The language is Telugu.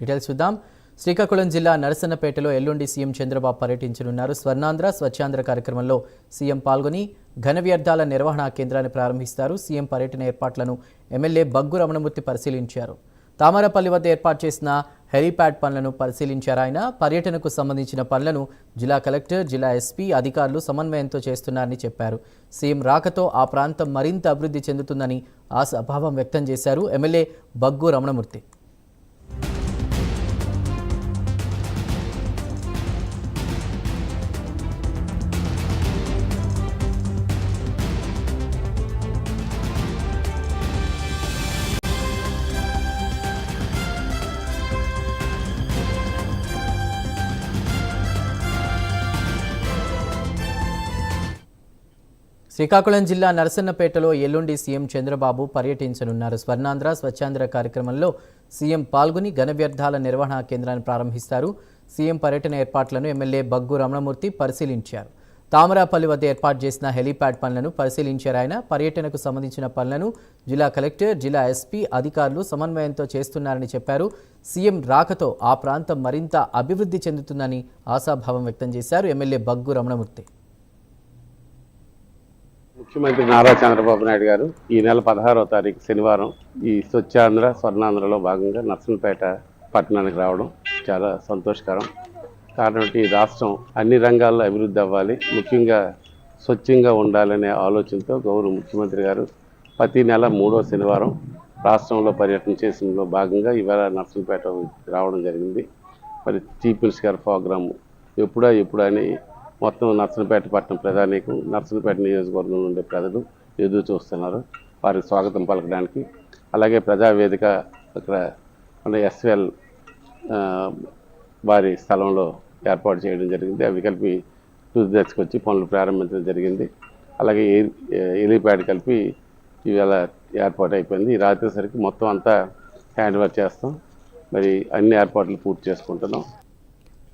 డీటెయిల్స్ చూద్దాం. శ్రీకాకుళం జిల్లా నరసన్నపేటలో ఎల్లుండి సీఎం చంద్రబాబు పర్యటించనున్నారు. స్వర్ణాంధ్ర స్వచ్ఛాంధ్ర కార్యక్రమంలో సీఎం పాల్గొని ఘన వ్యర్థాల నిర్వహణ కేంద్రాన్ని ప్రారంభిస్తారు. సీఎం పర్యటన ఏర్పాట్లను ఎమ్మెల్యే బగ్గు రమణమూర్తి పరిశీలించారు. తామరపల్లి వద్ద ఏర్పాటు చేసిన హెలీప్యాడ్ పనులను పరిశీలించారు. ఆయన పర్యటనకు సంబంధించిన పనులను జిల్లా కలెక్టర్, జిల్లా ఎస్పీ అధికారులు సమన్వయంతో చేస్తున్నారని చెప్పారు. సీఎం రాకతో ఆ ప్రాంతం మరింత అభివృద్ధి చెందుతుందని ఆశాభావం వ్యక్తం చేశారు ఎమ్మెల్యే బగ్గు రమణమూర్తి. శ్రీకాకుళం జిల్లా నరసన్నపేటలో ఎల్లుండి సీఎం చంద్రబాబు పర్యటించనున్నారు. స్వర్ణాంధ్ర స్వచ్ఛాంధ్ర కార్యక్రమంలో సీఎం పాల్గొని ఘన వ్యర్థాల నిర్వహణ కేంద్రాన్ని ప్రారంభిస్తారు. సీఎం పర్యటన ఏర్పాట్లను ఎమ్మెల్యే బగ్గు రమణమూర్తి పరిశీలించారు. తామరపల్లి వద్ద ఏర్పాటు చేసిన హెలీప్యాడ్ పనులను పరిశీలించారు. ఆయన పర్యటనకు సంబంధించిన పనులను జిల్లా కలెక్టర్, జిల్లా ఎస్పీ అధికారులు సమన్వయంతో చేస్తున్నారని చెప్పారు. సీఎం రాకతో ఆ ప్రాంతం మరింత అభివృద్ధి చెందుతుందని ఆశాభావం వ్యక్తం చేశారు ఎమ్మెల్యే బగ్గు రమణమూర్తి. ముఖ్యమంత్రి నారా చంద్రబాబు నాయుడు గారు ఈ నెల 16వ తారీఖు శనివారం ఈ స్వచ్ఛాంధ్ర స్వర్ణాంధ్రలో భాగంగా నర్సన్నపేట పట్టణానికి రావడం చాలా సంతోషకరం. కాబట్టి రాష్ట్రం అన్ని రంగాల్లో అభివృద్ధి అవ్వాలి, ముఖ్యంగా స్వచ్ఛంగా ఉండాలనే ఆలోచనతో గౌరవ ముఖ్యమంత్రి గారు ప్రతి నెల 3వ శనివారం రాష్ట్రంలో పర్యటన చేసిన భాగంగా ఇవాళ నర్సన్నపేట రావడం జరిగింది. మరి చీఫ్ మినిస్టర్ గారి ప్రోగ్రాము ఎప్పుడా అని మొత్తం నర్సన్నపేట పట్టణ ప్రజానీకం, నర్సన్నపేట నియోజకవర్గంలో ఉండే ప్రజలు ఎదురు చూస్తున్నారు వారికి స్వాగతం పలకడానికి. అలాగే ప్రజావేదిక అక్కడ మన ఎస్ఎల్ వారి స్థలంలో ఏర్పాటు చేయడం జరిగింది. అవి కలిపి తుది దశకు వచ్చి పనులు ప్రారంభించడం జరిగింది. అలాగే హెలీప్యాడ్ కలిపి ఇవాళ ఏర్పాటు అయిపోయింది. ఈ రాత్రి సరికి మొత్తం అంతా హ్యాండ్ ఓవర్ చేస్తాం. మరి అన్ని ఏర్పాట్లు పూర్తి చేసుకుంటున్నాం.